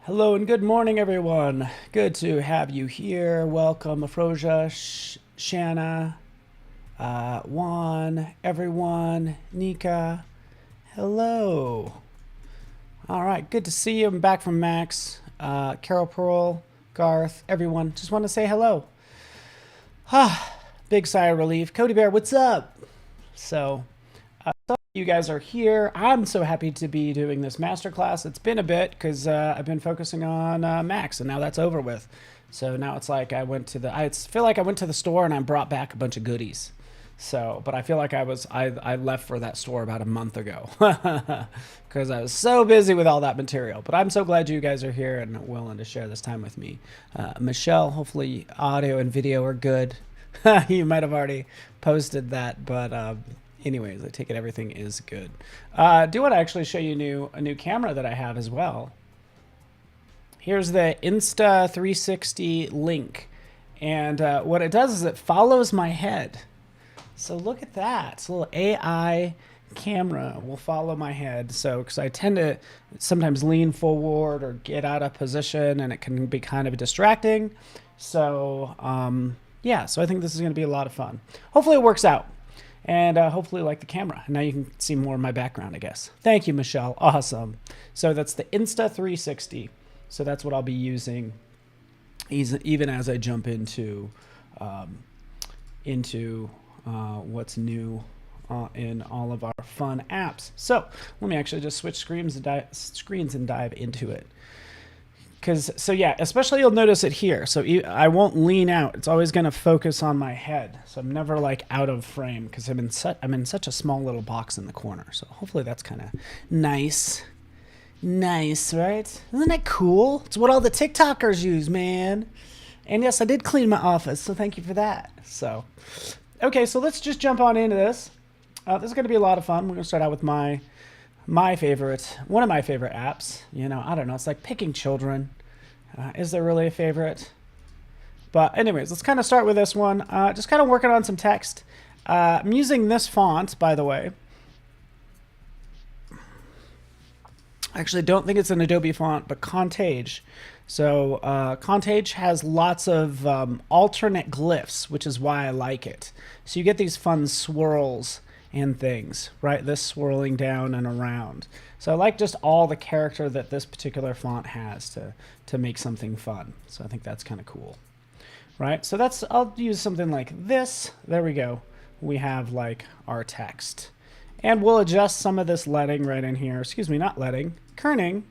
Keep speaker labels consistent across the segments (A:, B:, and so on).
A: Hello and good morning, everyone. Good to have you here. Welcome, Afrosia, Shanna, Juan, everyone, Nika. Hello. All right, good to see you. I'm back from Max, Carol Pearl, Garth, everyone. Just want to say hello. Big sigh of relief. Cody Bear, what's up? So you guys are here. I'm so happy to be doing this masterclass. It's been a bit because I've been focusing on Max, and now that's over with. So now it's like I feel like I went to the store and I brought back a bunch of goodies. So, but I feel like I left for that store about a month ago because I was so busy with all that material. But I'm so glad you guys are here and willing to share this time with me. Michelle, hopefully audio and video are good. You might have already posted that, but anyways, I take it everything is good. Do want to actually show you a new camera that I have as well. Here's the Insta360 link. And what it does is it follows my head. So look at that. It's a little AI camera will follow my head. So, because I tend to sometimes lean forward or get out of position, and it can be kind of distracting. So, yeah, so I think this is going to be a lot of fun. Hopefully it works out. And hopefully like the camera. Now you can see more of my background, I guess. Thank you, Michelle. Awesome. So that's the Insta360. So that's what I'll be using even as I jump into what's new in all of our fun apps. So let me actually just switch screens and dive into it. So yeah, especially you'll notice it here. So I won't lean out. It's always going to focus on my head. So I'm never like out of frame because I'm in such a small little box in the corner. So hopefully that's kind of nice. Nice, right? Isn't that cool? It's what all the TikTokers use, man. And yes, I did clean my office, so thank you for that. So, okay, so let's just jump on into this. This is going to be a lot of fun. We're going to start out with one of my favorite apps. You know, I don't know. It's like picking children. Is there really a favorite? But anyways, let's kind of start with this one. Just kind of working on some text. I'm using this font, by the way. I actually don't think it's an Adobe font, but Contage. So Contage has lots of alternate glyphs, which is why I like it. So you get these fun swirls and things, right? This swirling down and around. So I like just all the character that this particular font has to make something fun. So I think that's kind of cool, right? So I'll use something like this. There we go. We have like our text. And we'll adjust some of this leading right in here. Excuse me, not leading, kerning.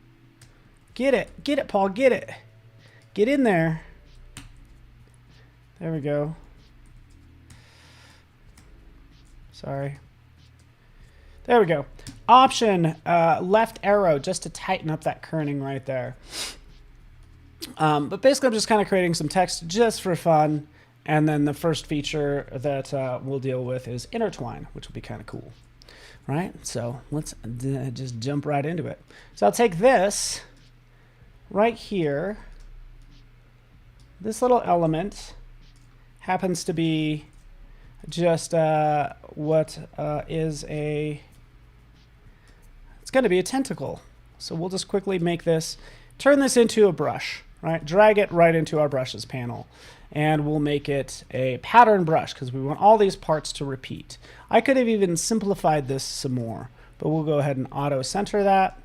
A: Get it, Paul, get it. Get in there. There we go. Sorry. There we go. Option, left arrow, just to tighten up that kerning right there. But basically I'm just kind of creating some text just for fun. And then the first feature that we'll deal with is Intertwine, which will be kind of cool. Right? So let's just jump right into it. So I'll take this right here. This little element happens to be just it's going to be a tentacle. So we'll just quickly turn this into a brush, right? Drag it right into our brushes panel. And we'll make it a pattern brush because we want all these parts to repeat. I could have even simplified this some more, but we'll go ahead and auto center that.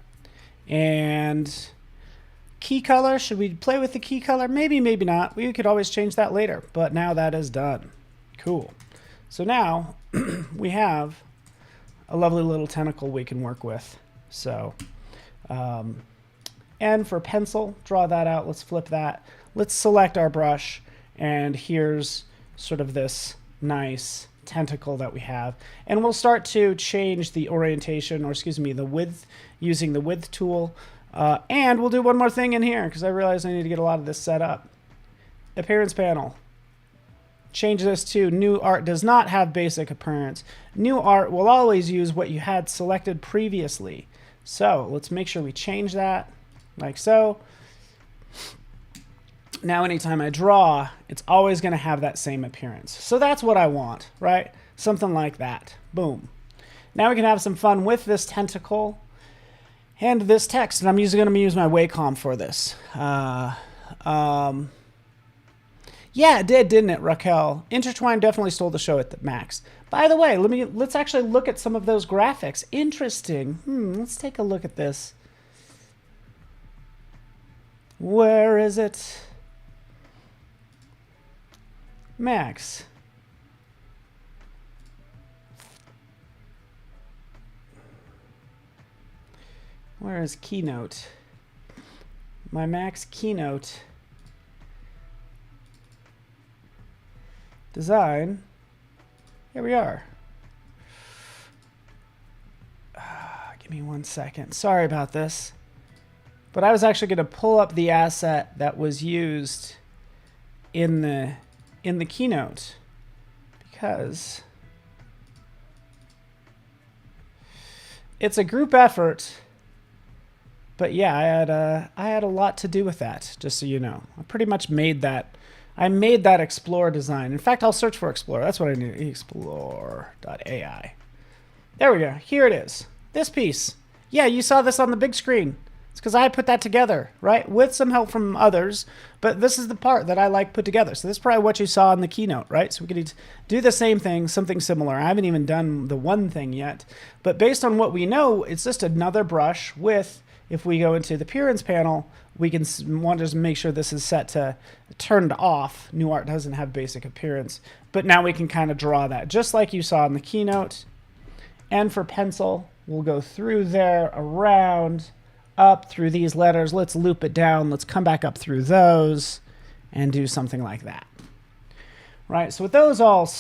A: And key color, should we play with the key color? Maybe, maybe not. We could always change that later, but now that is done. Cool. So now we have a lovely little tentacle we can work with. So, and for pencil, draw that out. Let's flip that. Let's select our brush. And here's sort of this nice tentacle that we have. And we'll start to change the orientation, or excuse me, the width, using the width tool. And we'll do one more thing in here because I realize I need to get a lot of this set up. Appearance panel. Change this to new art does not have basic appearance. New art will always use what you had selected previously. So let's make sure we change that like so. Now anytime I draw, it's always going to have that same appearance. So that's what I want, right? Something like that. Boom. Now we can have some fun with this tentacle. And this text, and I'm going to use my Wacom for this. Yeah, it did, didn't it, Raquel? Intertwine definitely stole the show at the max. By the way, let's actually look at some of those graphics. Interesting. Let's take a look at this. Where is it? Max. Where is Keynote? My Max Keynote. Design. Here we are. Give me 1 second. Sorry about this. But I was actually going to pull up the asset that was used in the Keynote, because it's a group effort. But yeah, I had a lot to do with that, just so you know. I pretty much made that. I made that Explore design. In fact, I'll search for Explore. That's what I need. Explore.ai. There we go. Here it is. This piece. Yeah, you saw this on the big screen. It's because I put that together, right? With some help from others. But this is the part that I like put together. So this is probably what you saw in the Keynote, right? So we could do the same thing, something similar. I haven't even done the one thing yet. But based on what we know, it's just another brush with... If we go into the appearance panel, we can want to just make sure this is set to turned off. New Art doesn't have basic appearance, but now we can kind of draw that just like you saw in the Keynote. And for pencil, we'll go through there, around, up through these letters. Let's loop it down. Let's come back up through those and do something like that. Right, so with those all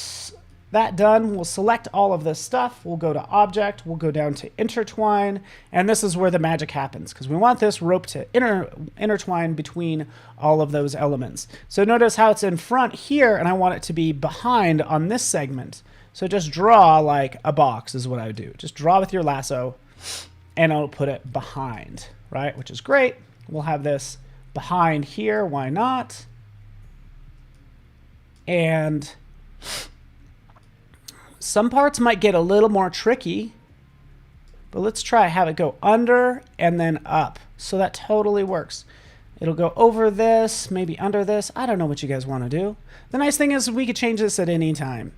A: that done, we'll select all of this stuff. We'll go to Object. We'll go down to Intertwine. And this is where the magic happens, because we want this rope to intertwine between all of those elements. So notice how it's in front here, and I want it to be behind on this segment. So just draw like a box is what I would do. Just draw with your lasso, and I'll put it behind, right? Which is great. We'll have this behind here. Why not? And... some parts might get a little more tricky, but let's try have it go under and then up. So that totally works. It'll go over this, maybe under this. I don't know what you guys want to do. The nice thing is we could change this at any time,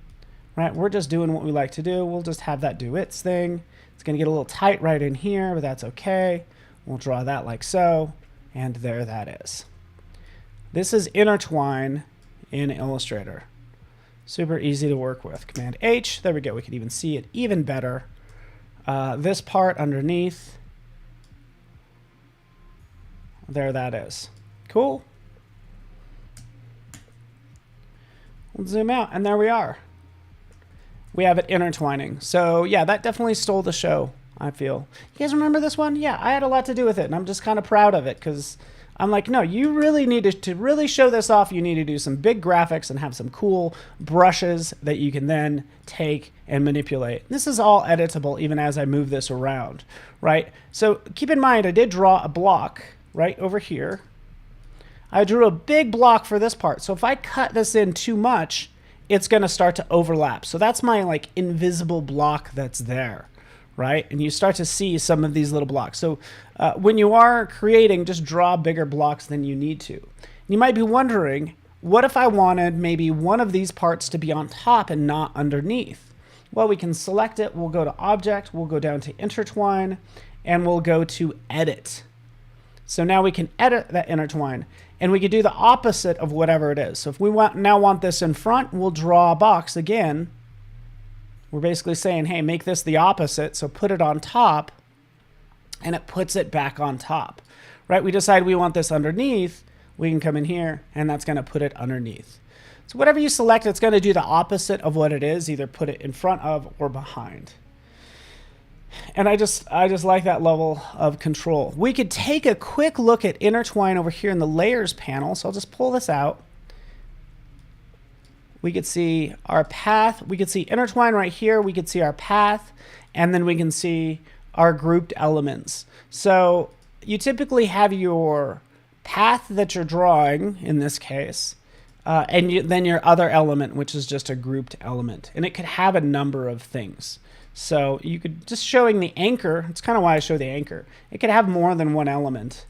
A: right? We're just doing what we like to do. We'll just have that do its thing. It's going to get a little tight right in here, but that's okay. We'll draw that like so, and there that is. This is Intertwine in Illustrator. Super easy to work with. Command H, there we go. We can even see it even better. This part underneath, there that is. Cool. We'll zoom out, and there we are. We have it intertwining. So yeah, that definitely stole the show, I feel. You guys remember this one? Yeah, I had a lot to do with it, and I'm just kind of proud of it, because I'm like, no, you really need to really show this off. You need to do some big graphics and have some cool brushes that you can then take and manipulate. This is all editable even as I move this around, right? So keep in mind, I did draw a block right over here. I drew a big block for this part. So if I cut this in too much, it's going to start to overlap. So that's my like invisible block that's there. Right? And you start to see some of these little blocks. So when you are creating, just draw bigger blocks than you need to. You might be wondering, what if I wanted maybe one of these parts to be on top and not underneath? Well, we can select it. We'll go to Object. We'll go down to Intertwine, and we'll go to Edit. So now we can edit that intertwine, and we can do the opposite of whatever it is. So if we now want this in front, we'll draw a box again. We're basically saying, hey, make this the opposite, so put it on top, and it puts it back on top, right? We decide we want this underneath, we can come in here, and that's going to put it underneath. So whatever you select, it's going to do the opposite of what it is, either put it in front of or behind. And I just like that level of control. We could take a quick look at Intertwine over here in the Layers panel, so I'll just pull this out. We could see our path. We could see Intertwine right here. We could see our path, and then we can see our grouped elements. So you typically have your path that you're drawing, in this case, and then your other element, which is just a grouped element. And it could have a number of things. So you could just showing the anchor. It's kind of why I show the anchor. It could have more than one element,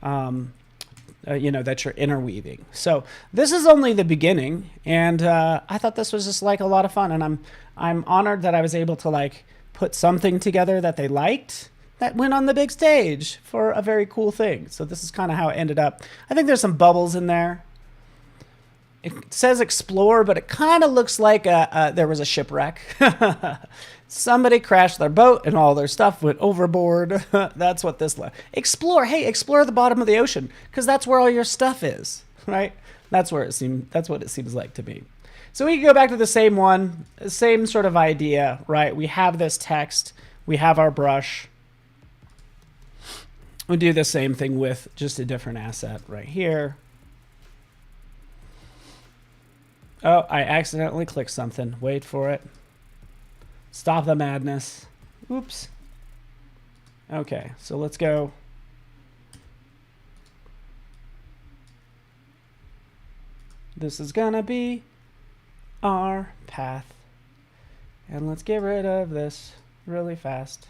A: you know, that you're interweaving. So this is only the beginning, and I thought this was just like a lot of fun, and I'm honored that I was able to like put something together that they liked that went on the big stage for a very cool thing. So this is kind of how it ended up. I think there's some bubbles in there. It says explore, but it kind of looks like there was a shipwreck. Somebody crashed their boat and all their stuff went overboard. That's what this looks. Explore. Hey, explore the bottom of the ocean, because that's where all your stuff is, right? That's where it seems. That's what it seems like to me. So we can go back to the same one, same sort of idea, right? We have this text. We have our brush. We do the same thing with just a different asset right here. Oh, I accidentally clicked something. Wait for it. Stop the madness. Oops. Okay, so let's go. This is gonna be our path. And let's get rid of this really fast.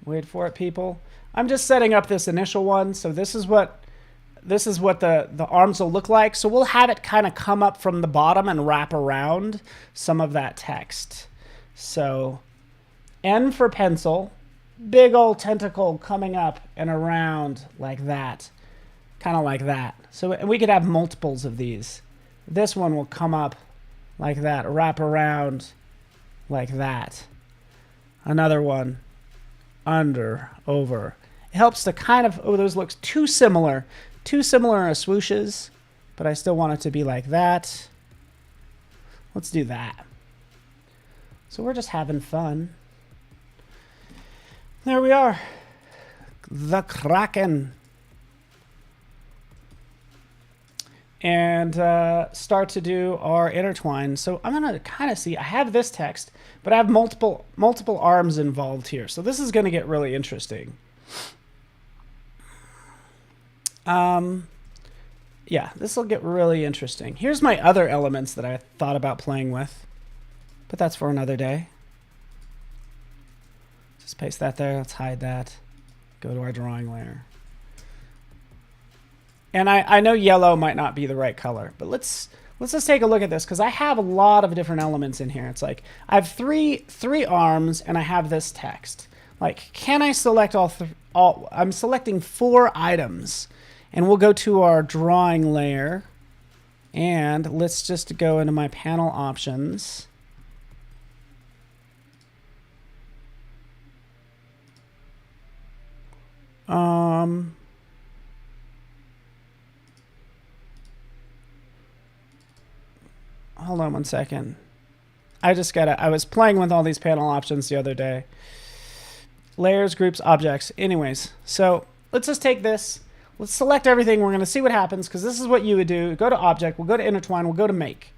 A: Wait for it, people. I'm just setting up this initial one. So this is what the arms will look like. So we'll have it kind of come up from the bottom and wrap around some of that text. So N for pencil, big old tentacle coming up and around like that, kind of like that. So we could have multiples of these. This one will come up like that, wrap around like that. Another one, under, over. It helps to kind of, oh, those looks too similar swooshes, but I still want it to be like that. Let's do that. So we're just having fun. There we are. The Kraken. And start to do our intertwine. So I'm going to kind of see, I have this text, but I have multiple arms involved here. So this is going to get really interesting. Yeah, this will get really interesting. Here's my other elements that I thought about playing with, but that's for another day. Just paste that there. Let's hide that. Go to our drawing layer. And I know yellow might not be the right color, but let's just take a look at this, because I have a lot of different elements in here. It's like I have three arms and I have this text. Like, can I select all? I'm selecting 4 items. And we'll go to our drawing layer, and let's just go into my panel options. Hold on one second. I was playing with all these panel options the other day. Layers, groups, objects. Anyways, so let's just take this. Let's select everything. We're going to see what happens, because this is what you would do. Go to Object. We'll go to Intertwine. We'll go to Make.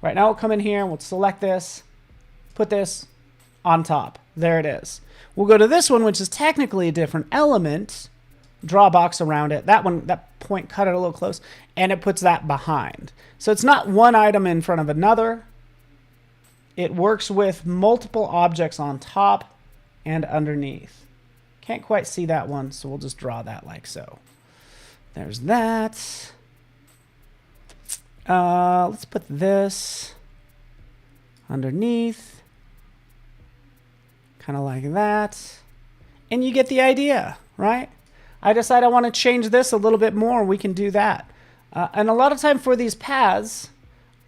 A: Right now, we'll come in here. We'll select this. Put this on top. There it is. We'll go to this one, which is technically a different element. Draw a box around it. That one, that point, cut it a little close. And it puts that behind. So it's not one item in front of another. It works with multiple objects on top and underneath. Can't quite see that one, so we'll just draw that like so. There's that. Let's put this underneath. Kind of like that. And you get the idea, right? I decide I want to change this a little bit more. We can do that. And a lot of time for these paths,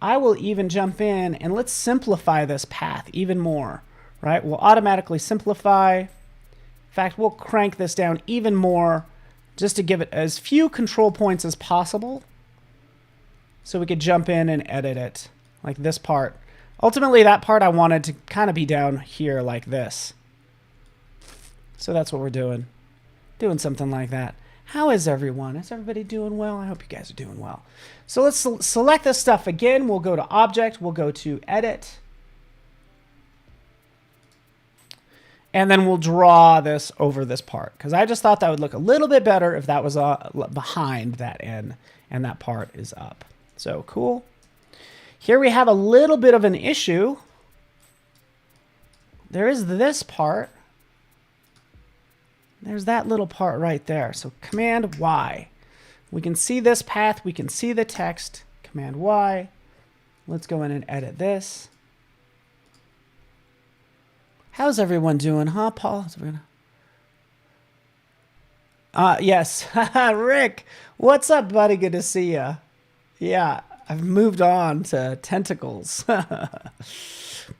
A: I will even jump in and let's simplify this path even more, right? We'll automatically simplify. In fact, we'll crank this down even more, just to give it as few control points as possible, so we could jump in and edit it, like this part. Ultimately, that part I wanted to kind of be down here like this. So that's what we're doing. Doing something like that. How is everyone? Is everybody doing well? I hope you guys are doing well. So let's select this stuff again. We'll go to Object. We'll go to Edit. And then we'll draw this over this part, because I just thought that would look a little bit better if that was behind that N and that part is up. So cool. Here we have a little bit of an issue. there is this part. There's that little part right there. So Command Y. We can see this path. We can see the text. Command Y. Let's go in and edit this. How's everyone doing, huh, Paul? Yes. Rick, what's up, buddy? Good to see you. Yeah, I've moved on to tentacles.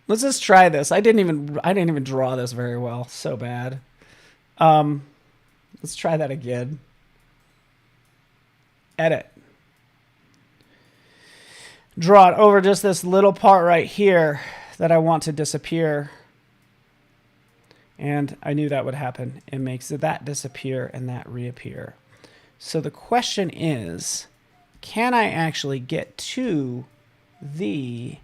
A: Let's just try this. I didn't even draw this very well. So bad. Let's try that again. Edit. Draw it over just this little part right here that I want to disappear. And I knew that would happen. It makes that disappear and that reappear. So the question is, can I actually get to the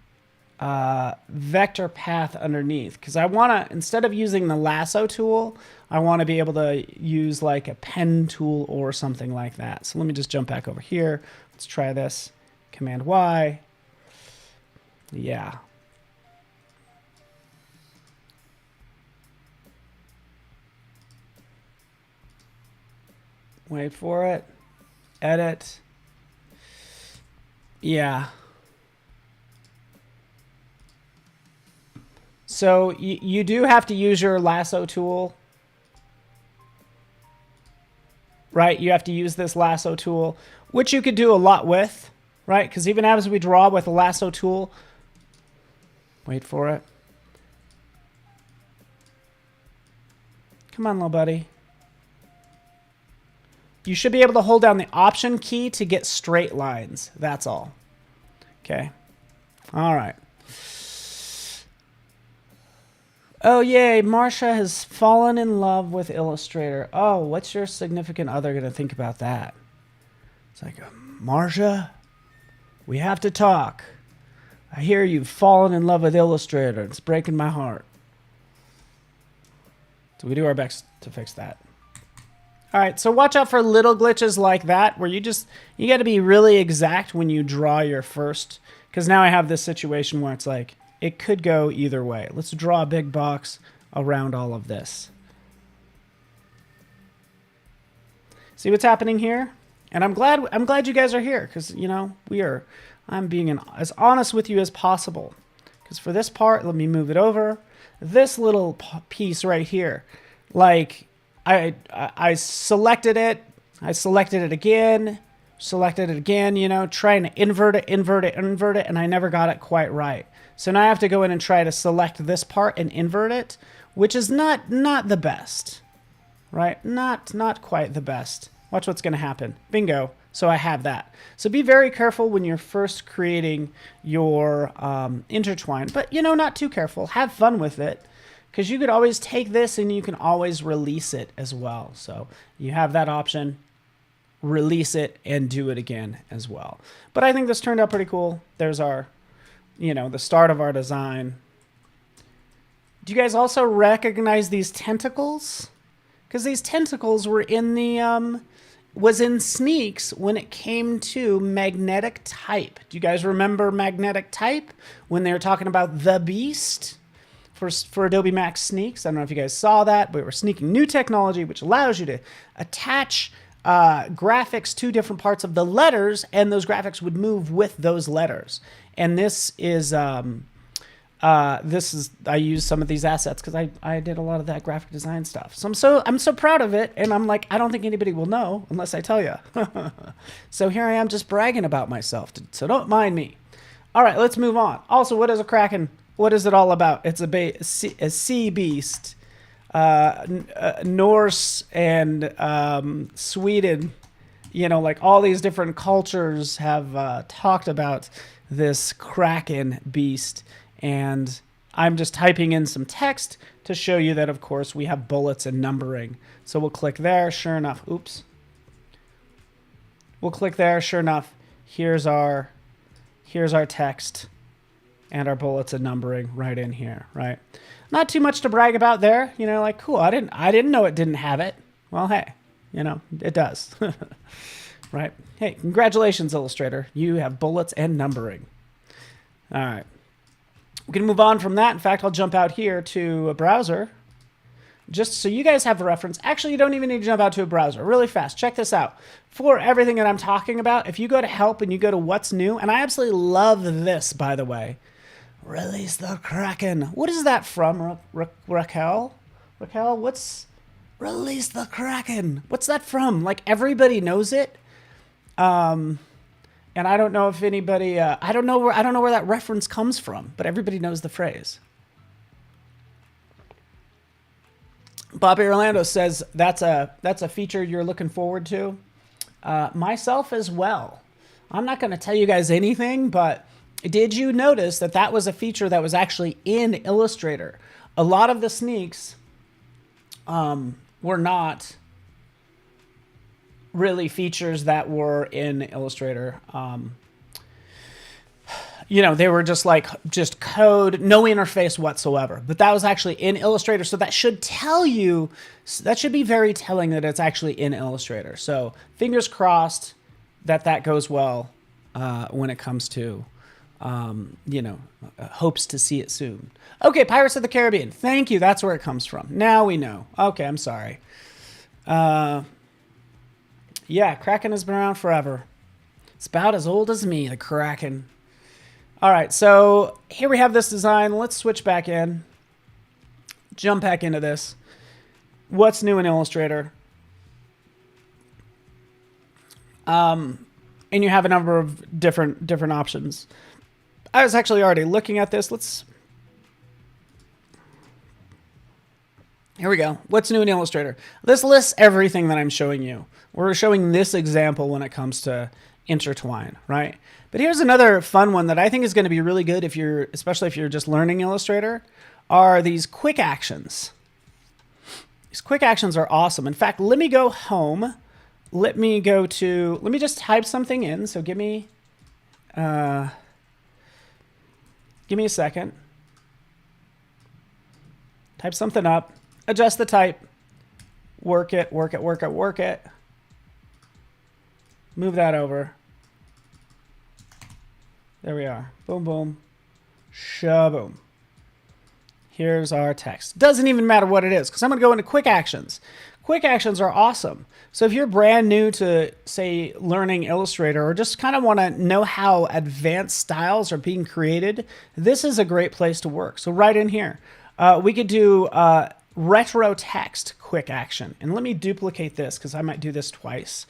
A: vector path underneath? Because I want to, instead of using the lasso tool, I want to be able to use like a pen tool or something like that. So let me just jump back over here. Let's try this. Command Y. Yeah. Wait for it. Edit. Yeah. So you do have to use your lasso tool, right? You have to use this lasso tool, which you could do a lot with, right? Because even as we draw with a lasso tool, wait for it. Come on, little buddy. You should be able to hold down the Option key to get straight lines. That's all. Okay. All right. Oh, yay. Marsha has fallen in love with Illustrator. Oh, what's your significant other going to think about that? It's like, Marsha, we have to talk. I hear you've fallen in love with Illustrator. It's breaking my heart. So we do our best to fix that. All right, so watch out for little glitches like that where you got to be really exact when you draw your first, because now I have this situation where it's like, it could go either way. Let's draw a big box around all of this. See what's happening here? And I'm glad you guys are here because, you know, I'm being as honest with you as possible. Because for this part, let me move it over. This little piece right here, like I selected it. I selected it again, you know, trying to invert it, and I never got it quite right. So now I have to go in and try to select this part and invert it, which is not the best, right? Not quite the best. Watch what's going to happen. Bingo. So I have that. So be very careful when you're first creating your intertwine, but, you know, not too careful. Have fun with it. Because you could always take this and you can always release it as well. So you have that option, release it, and do it again as well. But I think this turned out pretty cool. There's our, you know, the start of our design. Do you guys also recognize these tentacles? Because these tentacles were in the, was in Sneaks when it came to magnetic type. Do you guys remember magnetic type when they were talking about the beast? For Adobe Max Sneaks. I don't know if you guys saw that, but we're sneaking new technology which allows you to attach graphics to different parts of the letters, and those graphics would move with those letters. And this is I use some of these assets because I did a lot of that graphic design stuff. So I'm so proud of it, and I'm like, I don't think anybody will know unless I tell you. So here I am just bragging about myself, so don't mind me. All right, let's move on. Also, what is a Kraken? What is it all about? It's a sea beast. Norse and Sweden, you know, like all these different cultures have talked about this Kraken beast. And I'm just typing in some text to show you that, of course, we have bullets and numbering. So we'll click there. Sure enough. Oops. We'll click there. Sure enough. Here's our text. And our bullets and numbering right in here, right? Not too much to brag about there, you know, like, cool, I didn't know it didn't have it. Well, hey, you know, it does, right? Hey, congratulations, Illustrator. You have bullets and numbering. All right. We can move on from that. In fact, I'll jump out here to a browser just so you guys have a reference. Actually, you don't even need to jump out to a browser. Really fast. Check this out. For everything that I'm talking about, if you go to help and you go to what's new, and I absolutely love this, by the way. Release the Kraken. What is that from, Raquel? Raquel, what's Release the Kraken? What's that from? Like, everybody knows it. And I don't know if anybody, I don't know where that reference comes from, but everybody knows the phrase. Bobby Orlando says that's a feature you're looking forward to. Myself as well. I'm not going to tell you guys anything, but did you notice that that was a feature that was actually in Illustrator? A lot of the sneaks were not really features that were in Illustrator. You know, they were just code, no interface whatsoever. But that was actually in Illustrator. So that should tell you, that should be very telling that it's actually in Illustrator. So fingers crossed that that goes well when it comes to, you know, hopes to see it soon. Okay, Pirates of the Caribbean. Thank you. That's where it comes from. Now we know. Okay, I'm sorry. Yeah, Kraken has been around forever. It's about as old as me, the Kraken. All right, so here we have this design. Let's switch back in. Jump back into this. What's new in Illustrator? And you have a number of different options. I was actually already looking at this. Here we go. What's new in Illustrator? This lists everything that I'm showing you. We're showing this example when it comes to Intertwine, right? But here's another fun one that I think is going to be really good especially if you're just learning Illustrator, are these quick actions. These quick actions are awesome. In fact, let me go home. Let me just type something in. So give me a second. Type something up, adjust the type, work it. Move that over. There we are. Boom, boom. Shaboom. Here's our text. Doesn't even matter what it is because I'm going to go into quick actions. Quick actions are awesome. So if you're brand new to, say, learning Illustrator or just kind of want to know how advanced styles are being created, this is a great place to work. So right in here, we could do retro text quick action. And let me duplicate this because I might do this twice.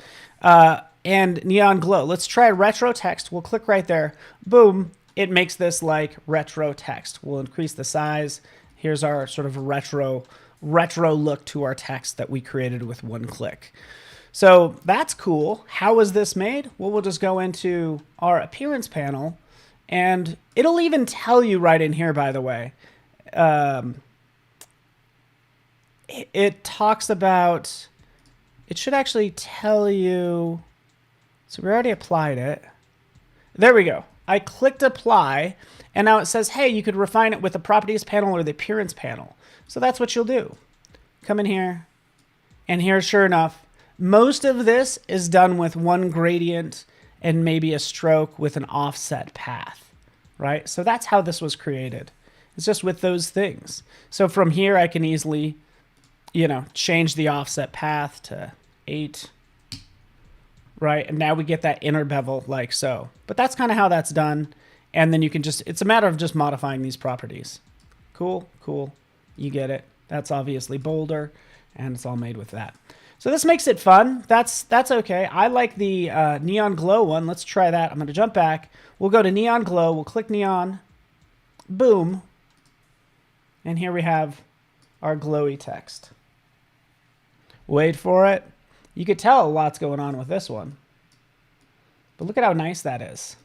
A: And neon glow. Let's try retro text. We'll click right there. Boom. It makes this like retro text. We'll increase the size. Here's our sort of retro look to our text that we created with one click. So that's cool. How was this made? Well, we'll just go into our appearance panel and it'll even tell you right in here, by the way. It talks about, it should actually tell you. So we already applied it. There we go. I clicked apply, and now it says, hey, you could refine it with the properties panel or the appearance panel. So that's what you'll do. Come in here, and here, sure enough, most of this is done with one gradient and maybe a stroke with an offset path, right? So that's how this was created. It's just with those things. So from here, I can easily, you know, change the offset path to 8. Right, and now we get that inner bevel like so. But that's kind of how that's done. And then you can just, it's a matter of just modifying these properties. Cool, cool. You get it. That's obviously bolder, and it's all made with that. So this makes it fun. That's okay. I like the neon glow one. Let's try that. I'm going to jump back. We'll go to neon glow. We'll click neon. Boom. And here we have our glowy text. Wait for it. You could tell a lot's going on with this one. But look at how nice that is.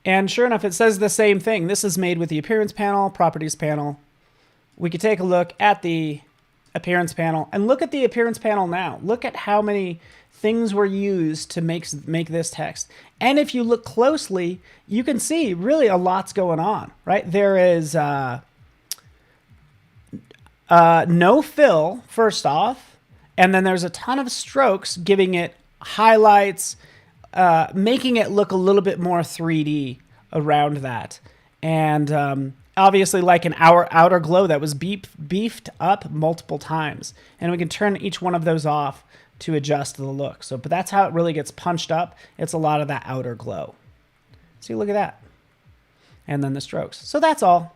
A: And sure enough, it says the same thing. This is made with the appearance panel, properties panel. We could take a look at the appearance panel and look at the appearance panel now. Look at how many things were used to make this text. And if you look closely, you can see really a lot's going on, right? There is no fill, first off, And then there's a ton of strokes giving it highlights, making it look a little bit more 3D around that. And obviously like an outer glow that was beefed up multiple times. And we can turn each one of those off to adjust the look. But that's how it really gets punched up. It's a lot of that outer glow. See, look at that. And then the strokes. So that's all.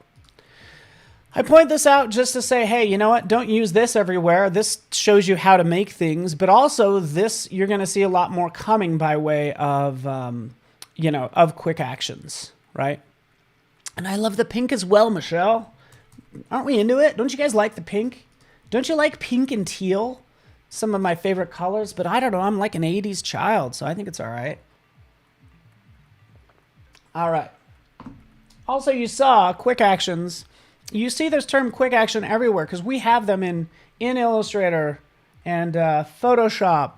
A: I point this out just to say, hey, you know what? Don't use this everywhere. This shows you how to make things, but also this, you're going to see a lot more coming by way of, of quick actions, right? And I love the pink as well, Michelle. Aren't we into it? Don't you guys like the pink? Don't you like pink and teal? Some of my favorite colors, but I don't know. I'm like an 80s child, so I think it's all right. All right. Also, you saw quick actions. You see this term quick action everywhere because we have them in Illustrator and Photoshop,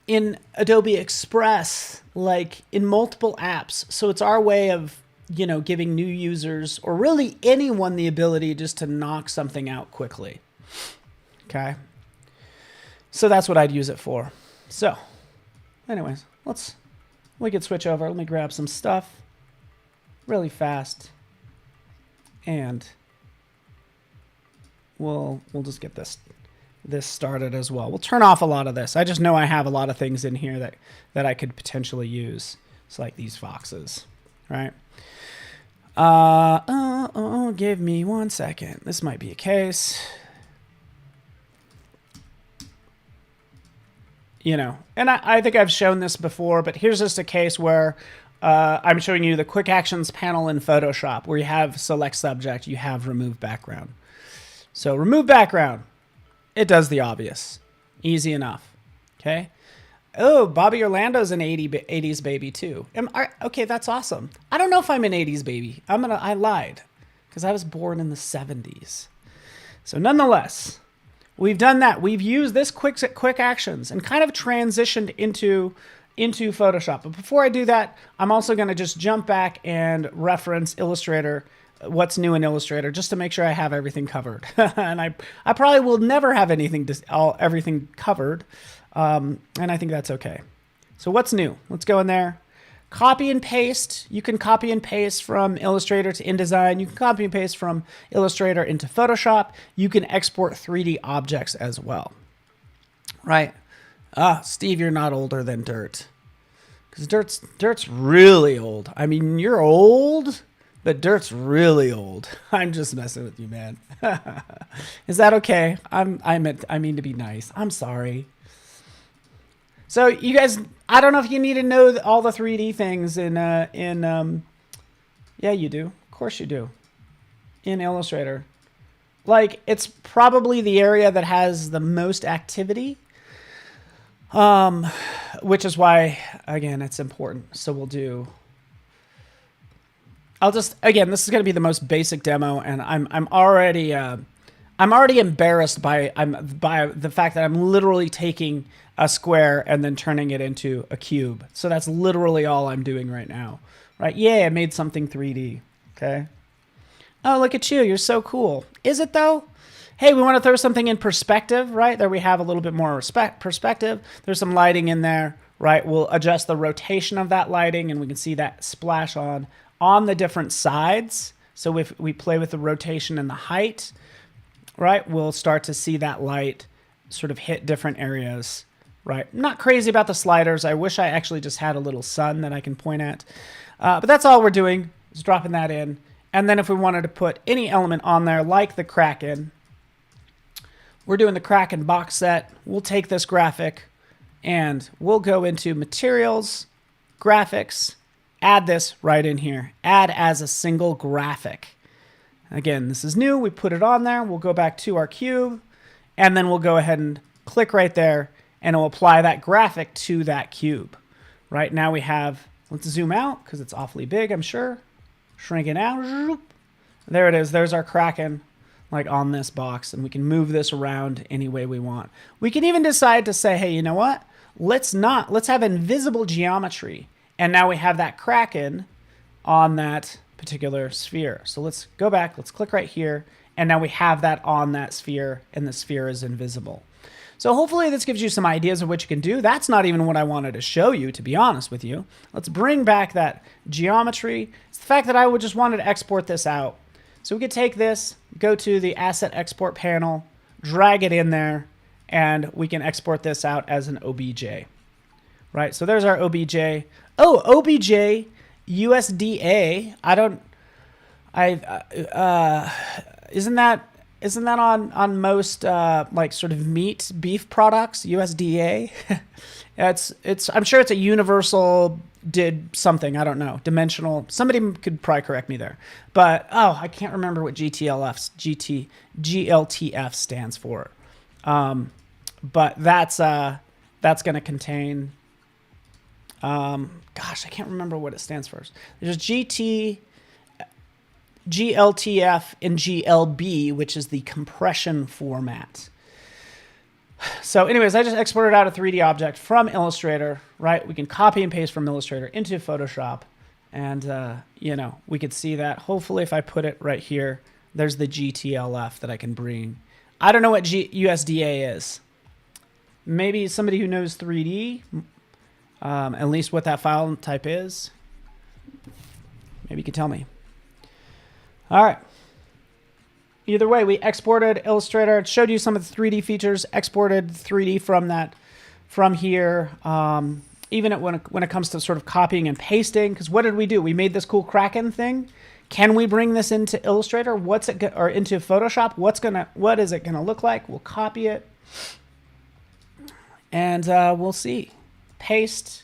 A: in Adobe Express, like in multiple apps. So it's our way of, giving new users or really anyone the ability just to knock something out quickly. Okay. So that's what I'd use it for. So anyways, we could switch over. Let me grab some stuff really fast. And we'll just get this started as well. We'll turn off a lot of this. I just know I have a lot of things in here that I could potentially use. It's like these foxes, right? Give me 1 second. This might be a case. And I think I've shown this before, but here's just a case where I'm showing you the quick actions panel in Photoshop where you have select subject, you have remove background. So remove background, it does the obvious. Easy enough. Okay. Oh, Bobby Orlando's an 80s baby too. Okay, that's awesome. I don't know if I'm an 80s baby. I lied because I was born in the 70s. So nonetheless, we've done that. We've used this quick actions and kind of transitioned into Photoshop. But before I do that, I'm also going to just jump back and reference Illustrator, what's new in Illustrator, just to make sure I have everything covered. And I probably will never have everything covered. And I think that's okay. So what's new? Let's go in there. Copy and paste. You can copy and paste from Illustrator to InDesign. You can copy and paste from Illustrator into Photoshop. You can export 3D objects as well. Right? Steve, you're not older than Dirt. Because Dirt's really old. I mean, you're old, but Dirt's really old. I'm just messing with you, man. Is that okay? I mean to be nice. I'm sorry. So you guys, I don't know if you need to know all the 3D things yeah, you do. Of course you do. In Illustrator. Like, it's probably the area that has the most activity. Which is why, again, it's important. So we'll do, again, this is going to be the most basic demo, and I'm already embarrassed by the fact that I'm literally taking a square and then turning it into a cube. So that's literally all I'm doing right now, right? Yeah, I made something 3D. Okay. Oh, look at you. You're so cool. Is it though? Hey, we want to throw something in perspective, right? There we have a little bit more perspective. There's some lighting in there, right? We'll adjust the rotation of that lighting and we can see that splash on the different sides. So if we play with the rotation and the height, right, we'll start to see that light sort of hit different areas, right? I'm not crazy about the sliders. I wish I actually just had a little sun that I can point at. But that's all we're doing is dropping that in. And then if we wanted to put any element on there, like the Kraken, we're doing the Kraken box set. We'll take this graphic and we'll go into Materials, Graphics, add this right in here. Add as a single graphic. Again, this is new. We put it on there. We'll go back to our cube and then we'll go ahead and click right there and it'll apply that graphic to that cube. Right now we have, let's zoom out because it's awfully big, I'm sure. Shrink it out. There it is. There's our Kraken, like on this box, and we can move this around any way we want. We can even decide to say, hey, you know what? Let's have invisible geometry. And now we have that Kraken on that particular sphere. So let's go back. Let's click right here And now we have that on that sphere, and the sphere is invisible. So hopefully this gives you some ideas of what you can do. That's not even what I wanted to show you, to be honest with you. Let's bring back that geometry. It's the fact that I would just wanted to export this out. So we could take this, go to the Asset Export panel, drag it in there, and we can export this out as an OBJ. Right, so there's our OBJ. Oh, OBJ USDA. Isn't that on most like sort of beef products, USDA? I'm sure it's a universal did something, I don't know, dimensional. Somebody could probably correct me there. But I can't remember what GLTF stands for. But that's going to contain gosh, I can't remember what it stands for. There's GLTF and GLB, which is the compression format. So anyways, I just exported out a 3D object from Illustrator, right? We can copy and paste from Illustrator into Photoshop. And, we could see that. Hopefully, if I put it right here, there's the GTLF that I can bring. I don't know what USDA is. Maybe somebody who knows 3D, at least what that file type is. Maybe you could tell me. All right. Either way, we exported Illustrator. It showed you some of the 3D features, exported 3D from here. Even when it comes to sort of copying and pasting, because what did we do? We made this cool Kraken thing. Can we bring this into Illustrator? Or into Photoshop? What is it gonna look like? We'll copy it, and we'll see. Paste.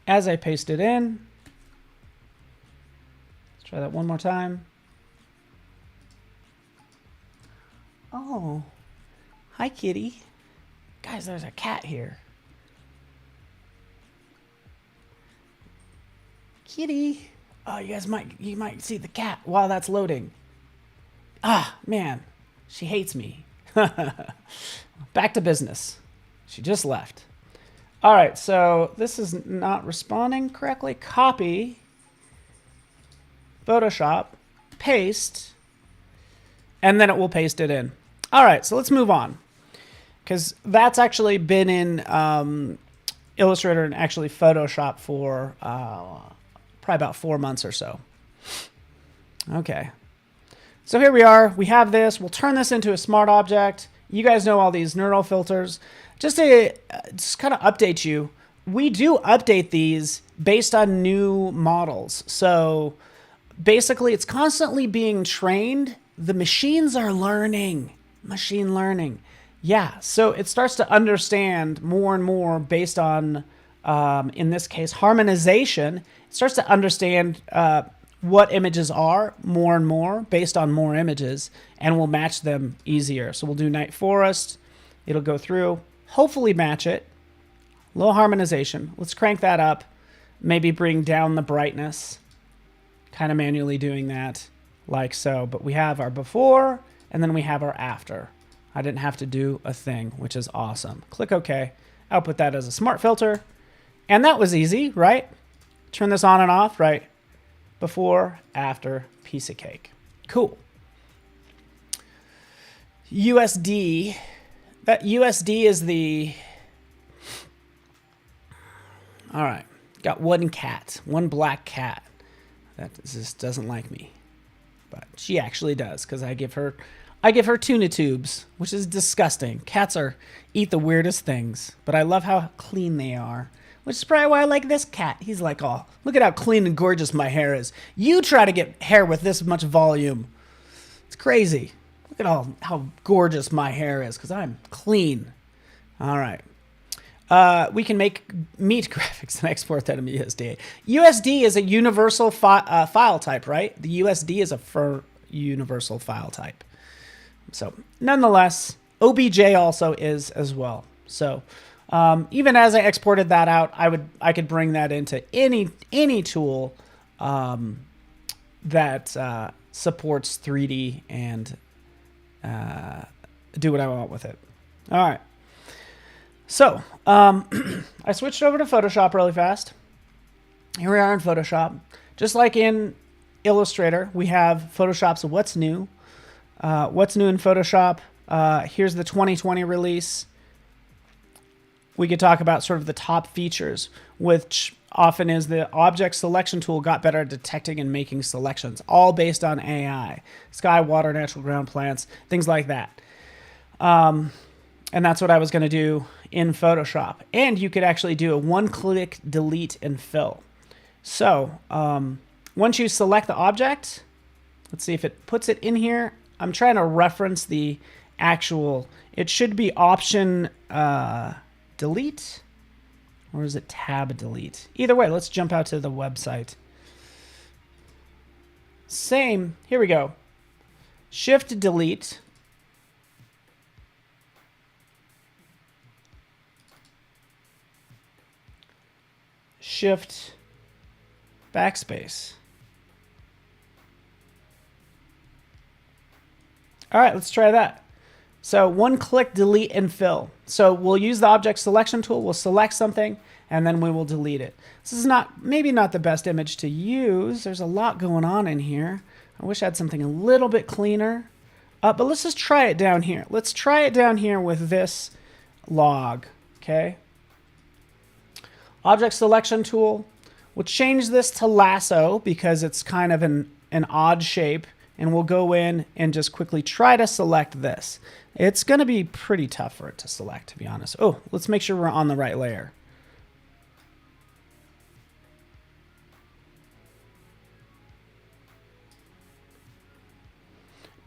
A: As I paste it in. Try that one more time. Oh, hi, kitty. Guys, there's a cat here. Kitty. Oh, you might see the cat while that's loading. Ah, man, she hates me. Back to business. She just left. All right, so this is not responding correctly. Copy. Photoshop, paste, and then it will paste it in. All right, so let's move on, because that's actually been in Illustrator and actually Photoshop for probably about 4 months or so. Okay, so here we are. We have this. We'll turn this into a smart object. You guys know all these neural filters. Just to kind of update you, we do update these based on new models. So basically, it's constantly being trained. The machines are learning. Machine learning. Yeah, so it starts to understand more and more based on, in this case, harmonization. It starts to understand what images are more and more based on more images, and we'll match them easier. So we'll do night forest. It'll go through, hopefully match it. Low harmonization. Let's crank that up. Maybe bring down the brightness. Kind of manually doing that like so, but we have our before and then we have our after. I didn't have to do a thing, which is awesome. Click OK. I'll put that as a smart filter. And that was easy, right? Turn this on and off, right? Before, after, piece of cake. Cool. USD. That USD is the... All right. Got one cat, one black cat. That just doesn't like me, but she actually does, because I give her tuna tubes, which is disgusting. Cats eat the weirdest things, but I love how clean they are, which is probably why I like this cat. He's like, oh, look at how clean and gorgeous my hair is. You try to get hair with this much volume. It's crazy. Look at how gorgeous my hair is, because I'm clean. All right. We can make meat graphics and export that in USD. USD is a universal file type, right? The USD is a universal file type. So nonetheless, OBJ also is as well. So even as I exported that out, I could bring that into any tool that supports 3D and do what I want with it. All right. So I switched over to Photoshop really fast. Here we are in Photoshop. Just like in Illustrator, we have Photoshop's What's New. What's new in Photoshop? Here's the 2020 release. We could talk about sort of the top features, which often is the object selection tool got better at detecting and making selections, all based on AI. Sky, water, natural ground plants, things like that. And that's what I was going to do in Photoshop. And you could actually do a one-click delete and fill. So once you select the object, let's see if it puts it in here. I'm trying to reference the actual, it should be option delete, or is it tab delete? Either way, let's jump out to the website. Same, here we go. Shift delete. Shift backspace. All right, let's try that. So one click delete and fill. So we'll use the object selection tool, we'll select something, and then we will delete it. This is maybe not the best image to use. There's a lot going on in here. I wish I had something a little bit cleaner. But let's just try it down here. Let's try it down here with this log, okay? Object selection tool. We'll change this to lasso because it's kind of an odd shape, and we'll go in and just quickly try to select this. It's going to be pretty tough for it to select, to be honest. Oh, let's make sure we're on the right layer.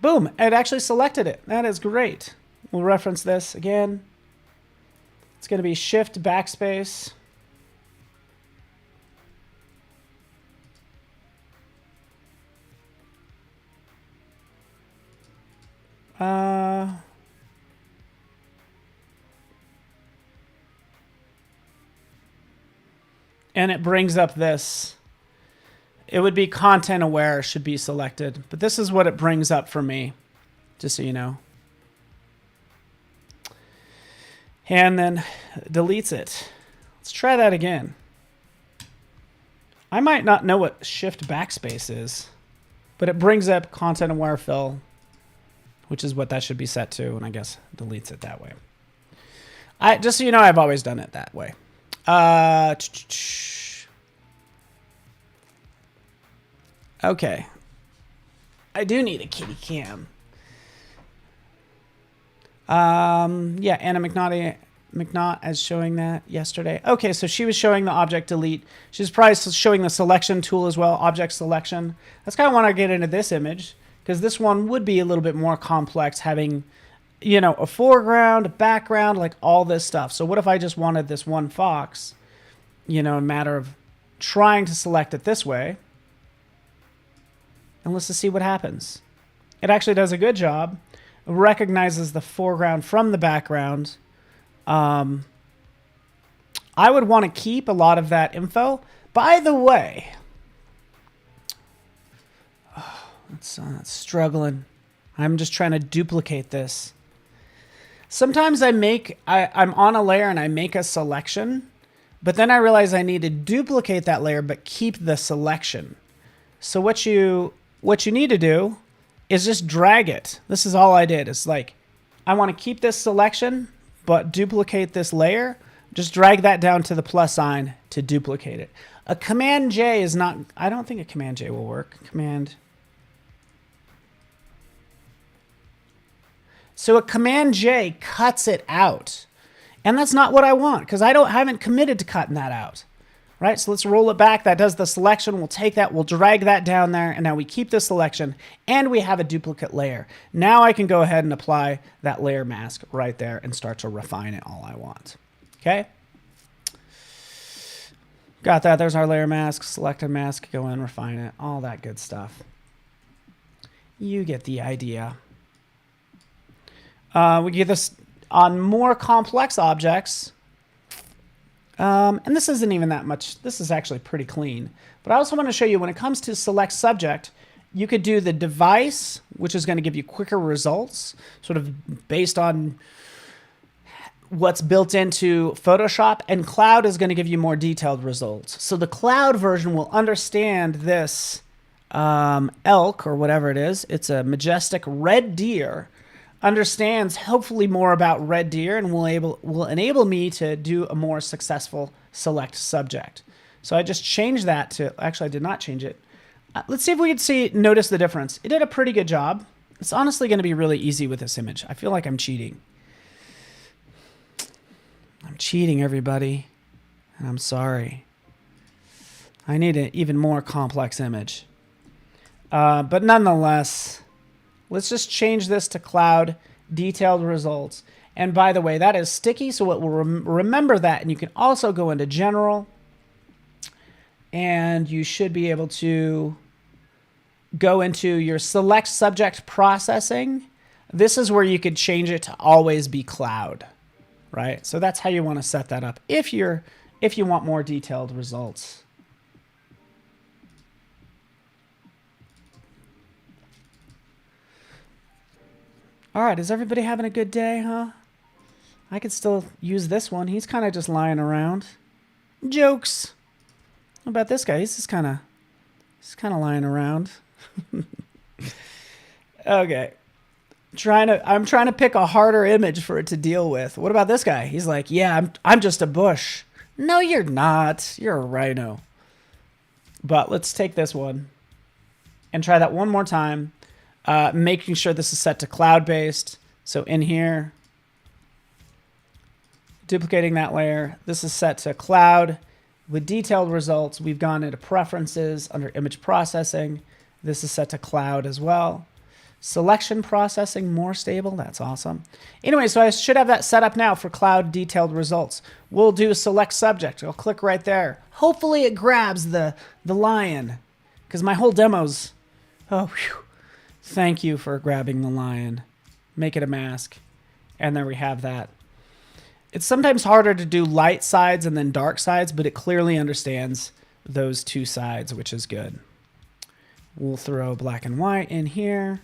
A: Boom, it actually selected it. That is great. We'll reference this again. It's going to be Shift backspace. And it brings up this. It would be content aware should be selected, but this is what it brings up for me, just so you know. And then deletes it. Let's try that again. I might not know what Shift backspace is, but it brings up content aware fill, which is what that should be set to, and I guess deletes it that way. Just so you know, I've always done it that way. Okay. I do need a kitty cam. Yeah, Anna McNaught as showing that yesterday. Okay, so she was showing the object delete. She's probably showing the selection tool as well, object selection. That's kind of want to get into this image, because this one would be a little bit more complex, having, you know, a foreground, a background, like all this stuff. So what if I just wanted this one fox, you know, a matter of trying to select it this way. And let's just see what happens. It actually does a good job. It recognizes the foreground from the background. I would want to keep a lot of that info. By the way, it's struggling. I'm just trying to duplicate this. Sometimes I'm on a layer and I make a selection, but then I realize I need to duplicate that layer but keep the selection. So what you need to do is just drag it. This is all I did. It's like, I want to keep this selection, but duplicate this layer. Just drag that down to the plus sign to duplicate it. A Command J is not, I don't think a Command J will work. So a Command J cuts it out. And that's not what I want, because I haven't committed to cutting that out. Right, so let's roll it back. That does the selection. We'll take that, we'll drag that down there, and now we keep the selection, and we have a duplicate layer. Now I can go ahead and apply that layer mask right there and start to refine it all I want. Okay? Got that. There's our layer mask, select a mask, go in, refine it, all that good stuff. You get the idea. We get this on more complex objects. And this isn't even that much. This is actually pretty clean. But I also want to show you when it comes to select subject, you could do the device, which is going to give you quicker results, sort of based on what's built into Photoshop, and cloud is going to give you more detailed results. So the cloud version will understand this elk or whatever it is. It's a majestic red deer. Understands hopefully more about red deer and will enable me to do a more successful select subject. So I just changed that to, actually I did not change it. Let's see if we can notice the difference. It did a pretty good job. It's honestly going to be really easy with this image. I feel like I'm cheating. I'm cheating, everybody. And I'm sorry. I need an even more complex image. But nonetheless, let's just change this to cloud detailed results. And by the way, that is sticky, so it will remember that. And you can also go into general. And you should be able to go into your select subject processing. This is where you could change it to always be cloud, right? So that's how you want to set that up if you want more detailed results. All right, is everybody having a good day, huh? I could still use this one. He's kind of just lying around. Jokes. What about this guy? He's kind of lying around. Okay. I'm trying to pick a harder image for it to deal with. What about this guy? He's like, yeah, I'm just a bush. No, you're not. You're a rhino. But let's take this one and try that one more time. Making sure this is set to cloud-based. So in here, duplicating that layer. This is set to cloud. With detailed results, we've gone into preferences under image processing. This is set to cloud as well. Selection processing, more stable. That's awesome. Anyway, so I should have that set up now for cloud detailed results. We'll do select subject. I'll click right there. Hopefully it grabs the lion, because my whole demo's, oh, whew. Thank you for grabbing the lion. Make it a mask. And there we have that. It's sometimes harder to do light sides and then dark sides, but it clearly understands those two sides, which is good. We'll throw black and white in here,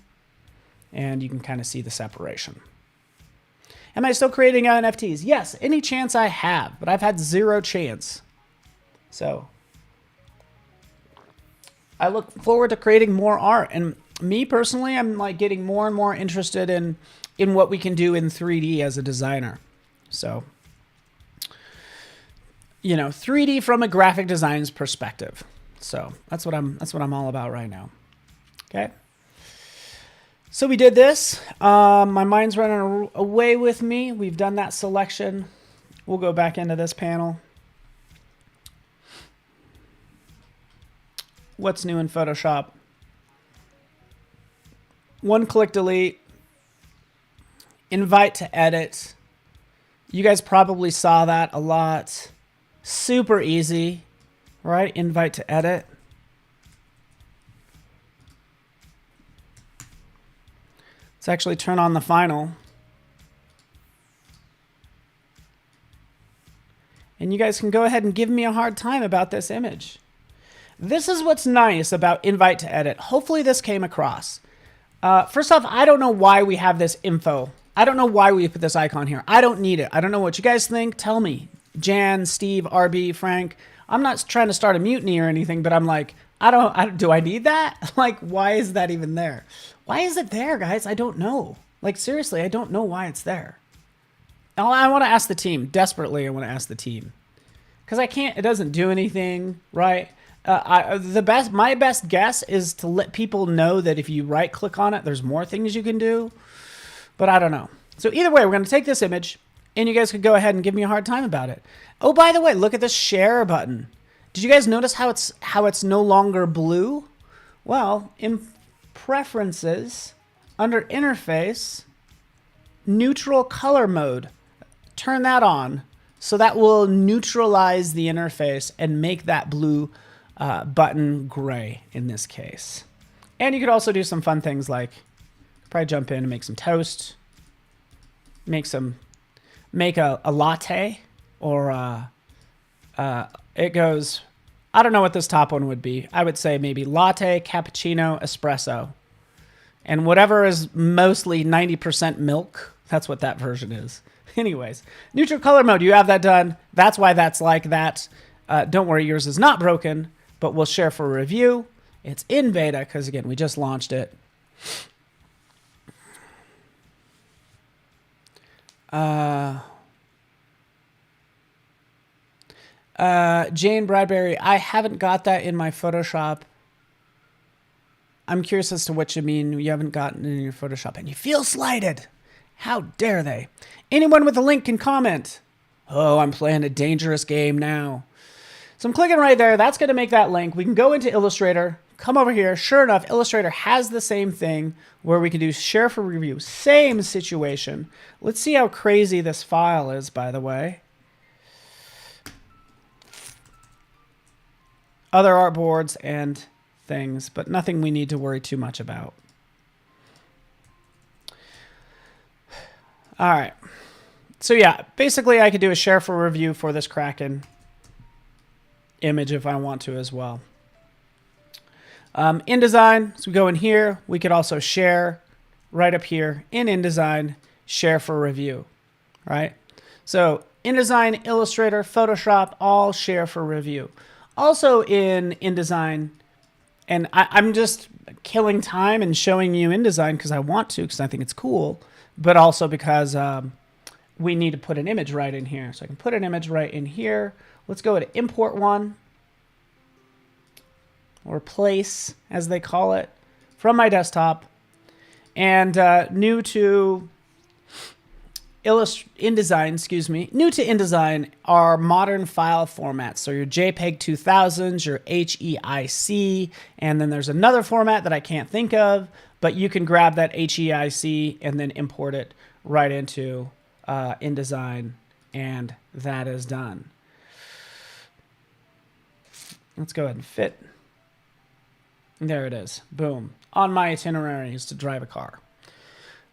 A: and you can kind of see the separation. Am I still creating NFTs? Yes, any chance I have, but I've had zero chance. So I look forward to creating more art. And me personally, I'm like getting more and more interested in what we can do in 3D as a designer. So, you know, 3D from a graphic design's perspective. So that's what I'm all about right now. Okay. So we did this. My mind's running away with me. We've done that selection. We'll go back into this panel. What's new in Photoshop? One click delete. Invite to edit. You guys probably saw that a lot. Super easy, right? Invite to edit. Let's actually turn on the final. And you guys can go ahead and give me a hard time about this image. This is what's nice about invite to edit. Hopefully this came across. First off, I don't know why we have this info. I don't know why we put this icon here. I don't need it. I don't know what you guys think. Tell me. Jan, Steve, RB, Frank. I'm not trying to start a mutiny or anything, but I'm like, do I need that? Like, why is that even there? Why is it there, guys? I don't know. Like, seriously, I don't know why it's there. I want to ask the team. Desperately, I want to ask the team. Because I can't, it doesn't do anything, right? My best guess is to let people know that if you right click on it, there's more things you can do. But I don't know. So either way, we're going to take this image, and you guys could go ahead and give me a hard time about it. Oh, by the way, look at this share button. Did you guys notice how it's no longer blue? Well, in preferences, under interface, neutral color mode, turn that on. So that will neutralize the interface and make that blue button gray in this case. And you could also do some fun things like probably jump in and make some toast, make a latte, or it goes, I don't know what this top one would be. I would say maybe latte, cappuccino, espresso. And whatever is mostly 90% milk, that's what that version is. Anyways, neutral color mode, you have that done. That's why that's like that. Don't worry, yours is not broken, but we'll share for review. It's in beta because, again, we just launched it. Jane Bradbury, I haven't got that in my Photoshop. I'm curious as to what you mean you haven't gotten it in your Photoshop and you feel slighted. How dare they? Anyone with a link can comment. Oh, I'm playing a dangerous game now. So I'm clicking right there. That's going to make that link. We can go into Illustrator, come over here. Sure enough, Illustrator has the same thing where we can do share for review. Same situation. Let's see how crazy this file is, by the way. Other artboards and things, but nothing we need to worry too much about. All right. So yeah, basically I could do a share for review for this Kraken image if I want to as well. InDesign, so we go in here. We could also share right up here in InDesign, share for review, right? So InDesign, Illustrator, Photoshop, all share for review. Also in InDesign, and I'm just killing time and showing you InDesign because I want to, because I think it's cool, but also because we need to put an image right in here. So I can put an image right in here. Let's go to import one, or place, as they call it, from my desktop. And new to InDesign, new to InDesign are modern file formats. So your JPEG 2000s, your HEIC, and then there's another format that I can't think of, but you can grab that HEIC and then import it right into InDesign, and that is done. Let's go ahead and fit. There it is. Boom. On my itinerary is to drive a car.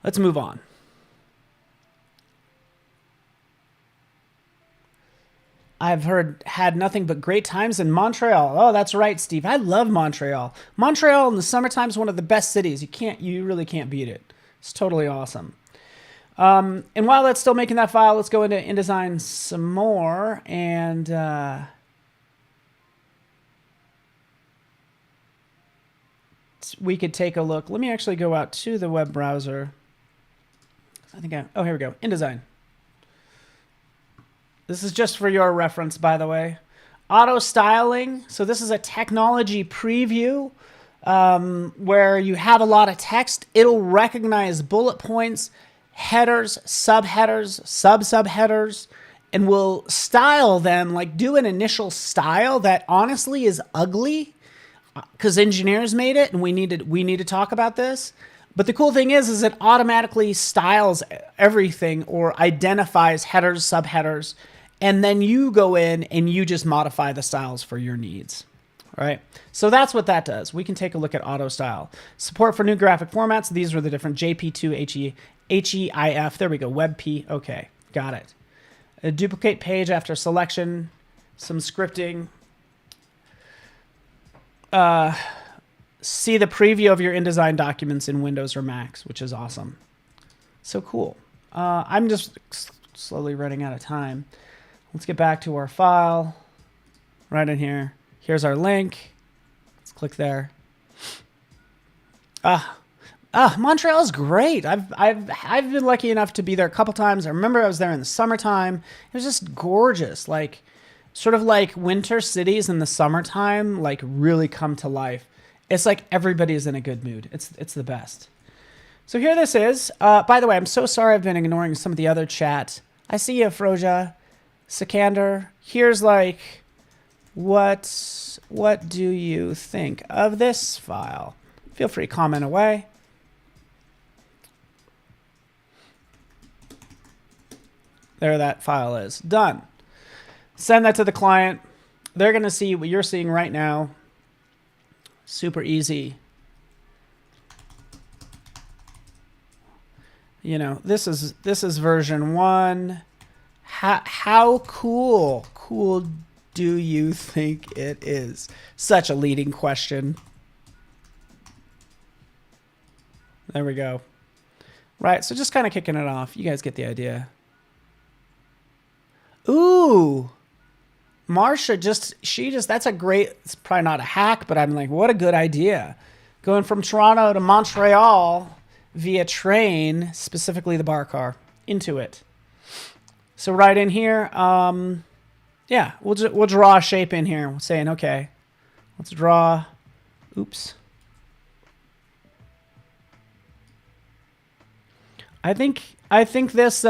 A: Let's move on. I've had nothing but great times in Montreal. Oh, that's right, Steve. I love Montreal. Montreal in the summertime is one of the best cities. You really can't beat it. It's totally awesome. And while that's still making that file, let's go into InDesign some more, and we could take a look. Let me actually go out to the web browser. Oh, here we go. InDesign. This is just for your reference, by the way. Auto styling. So this is a technology preview where you have a lot of text. It'll recognize bullet points, headers, subheaders, sub-subheaders, and will style them, like do an initial style that honestly is ugly because engineers made it, and we need to talk about this. But the cool thing is it automatically styles everything or identifies headers, subheaders, and then you go in and you just modify the styles for your needs. All right. So that's what that does. We can take a look at auto style. Support for new graphic formats. These were the different JP2, HEIF. There we go. WebP. Okay. Got it. A duplicate page after selection. Some scripting. See the preview of your InDesign documents in Windows or Macs, which is awesome. So cool. I'm just slowly running out of time. Let's get back to our file right in here. Here's our link. Let's click there. Montreal is great. I've been lucky enough to be there a couple times. I remember I was there in the summertime. It was just gorgeous. Like sort of like winter cities in the summertime, like really come to life. It's like everybody's in a good mood. It's the best. So here this is. By the way, I'm so sorry I've been ignoring some of the other chat. I see you, Froja. Sikander. Here's like, what do you think of this file? Feel free to comment away. There that file is. Done. Send that to the client. They're going to see what you're seeing right now. Super easy. You know, this is version 1. How cool do you think it is? Such a leading question. There we go. Right, so just kind of kicking it off. You guys get the idea. Ooh, Marsha that's a great, it's probably not a hack, but I'm like, what a good idea. Going from Toronto to Montreal via train, specifically the bar car, into it. So right in here, yeah, we'll draw a shape in here. We're saying, okay, let's draw, oops. I think this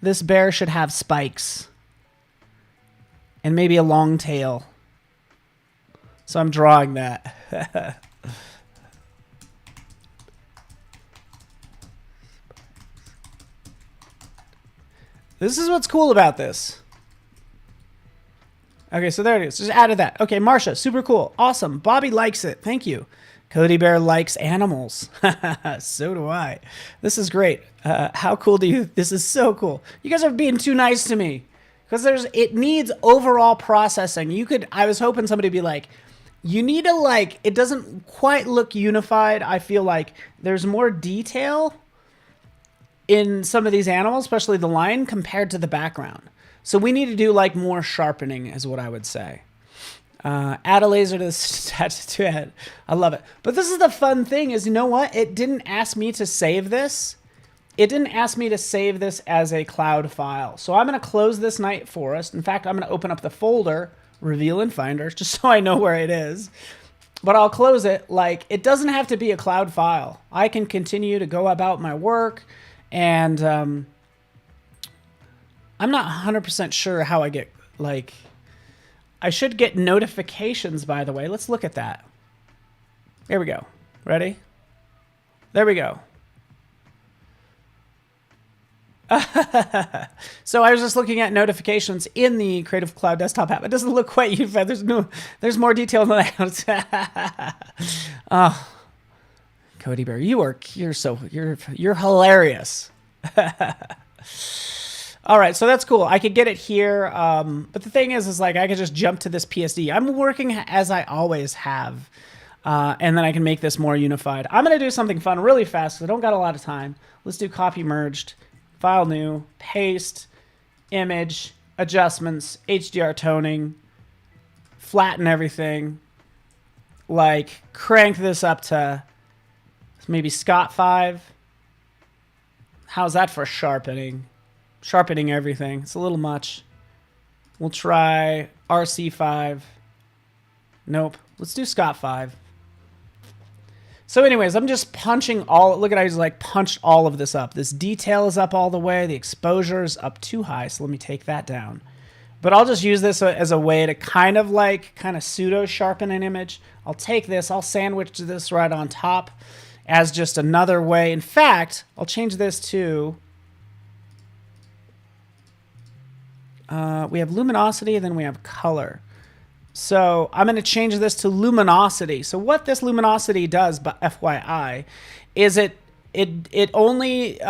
A: this bear should have spikes and maybe a long tail. So I'm drawing that. This is what's cool about this. Okay, so there it is. Just added that. Okay, Marsha, super cool. Awesome. Bobby likes it. Thank you. Cody Bear likes animals. So do I. This is great. How cool do you... This is so cool. You guys are being too nice to me. Because it needs overall processing. I was hoping somebody would be like, you need to like... It doesn't quite look unified. I feel like there's more detail in some of these animals, especially the lion, compared to the background. So we need to do like more sharpening is what I would say. Add a laser to the tattoo head. I love it. But this is the fun thing is, you know what? It didn't ask me to save this. It didn't ask me to save this as a cloud file. So I'm going to close this night forest. In fact, I'm going to open up the folder, Reveal in Finder, just so I know where it is. But I'll close it. Like, it doesn't have to be a cloud file. I can continue to go about my work. And I'm not 100% sure how I get, like, I should get notifications, by the way. Let's look at that. There we go. Ready? There we go. So I was just looking at notifications in the Creative Cloud desktop app. It doesn't look quite unified. There's more detail than that. Oh. Cody Bear, you're hilarious. All right, so that's cool. I could get it here, but the thing is like I could just jump to this PSD. I'm working as I always have, and then I can make this more unified. I'm gonna do something fun really fast because I don't got a lot of time. Let's do copy merged, file new, paste, image, adjustments, HDR toning, flatten everything, like crank this up to maybe Scott 5. How's that for sharpening? Sharpening everything. It's a little much. We'll try RC5. Nope. Let's do Scott 5. So anyways, I'm just punching all... Look at how I just like punched all of this up. This detail is up all the way. The exposure is up too high, so let me take that down. But I'll just use this as a way to kind of pseudo sharpen an image. I'll take this. I'll sandwich this right on top as just another way. In fact, I'll change this to, we have luminosity, and then we have color. So I'm going to change this to luminosity. So what this luminosity does, but FYI, is it only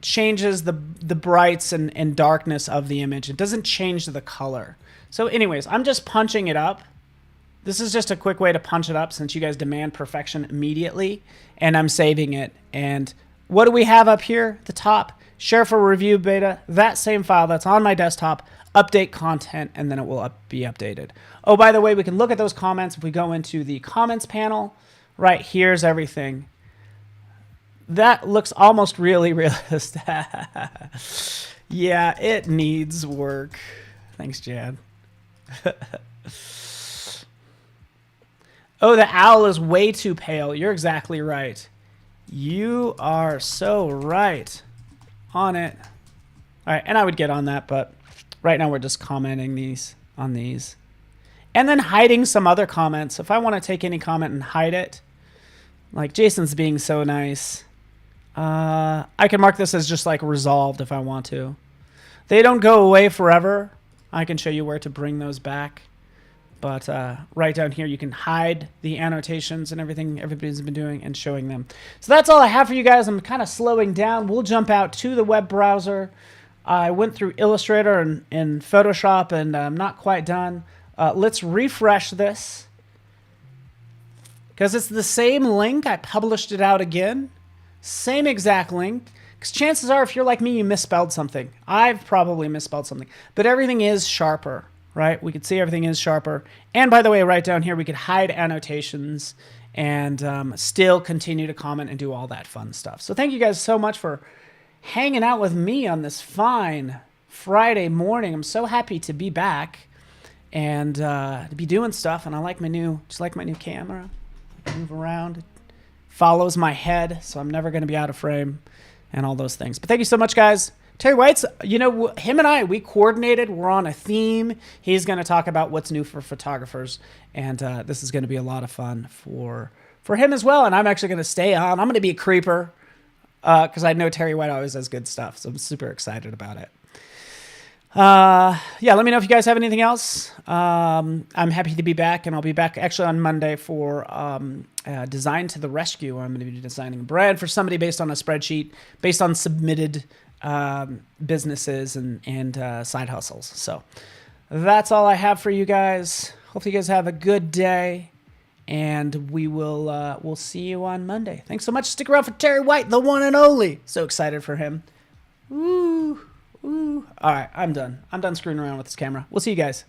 A: changes the brights and darkness of the image. It doesn't change the color. So anyways, I'm just punching it up. This is just a quick way to punch it up since you guys demand perfection immediately, and I'm saving it. And what do we have up here at the top? Share for review beta, that same file that's on my desktop, update content, and then it will be updated. Oh, by the way, we can look at those comments if we go into the comments panel. Right, here's everything. That looks almost really realistic. Yeah, it needs work. Thanks, Jan. Oh, the owl is way too pale. You're exactly right. You are so right on it. All right, and I would get on that, but right now we're just commenting on these. And then hiding some other comments. If I want to take any comment and hide it, like Jason's being so nice, I can mark this as just like resolved if I want to. They don't go away forever. I can show you where to bring those back. But right down here, you can hide the annotations and everything everybody's been doing and showing them. So that's all I have for you guys. I'm kind of slowing down. We'll jump out to the web browser. I went through Illustrator and Photoshop, and I'm not quite done. Let's refresh this. Because it's the same link. I published it out again. Same exact link. Because chances are, if you're like me, you misspelled something. I've probably misspelled something. But everything is sharper. right? We could see everything is sharper. And by the way, right down here, we could hide annotations and still continue to comment and do all that fun stuff. So thank you guys so much for hanging out with me on this fine Friday morning. I'm so happy to be back and to be doing stuff. And I like my new, just like my new camera. I can move around. It follows my head, so I'm never going to be out of frame and all those things. But thank you so much, guys. Terry White's, you know, him and I, we coordinated. We're on a theme. He's going to talk about what's new for photographers, and this is going to be a lot of fun for him as well. And I'm actually going to stay on. I'm going to be a creeper because I know Terry White always does good stuff, so I'm super excited about it. Yeah, let me know if you guys have anything else. I'm happy to be back, and I'll be back actually on Monday for Design to the Rescue. I'm going to be designing a brand for somebody based on a spreadsheet, based on submitted businesses and side hustles. So that's all I have for you guys. Hopefully you guys have a good day, and we'll see you on Monday. Thanks so much. Stick around for Terry White, the one and only. So excited for him. Woo. All right, I'm done. I'm done screwing around with this camera. We'll see you guys.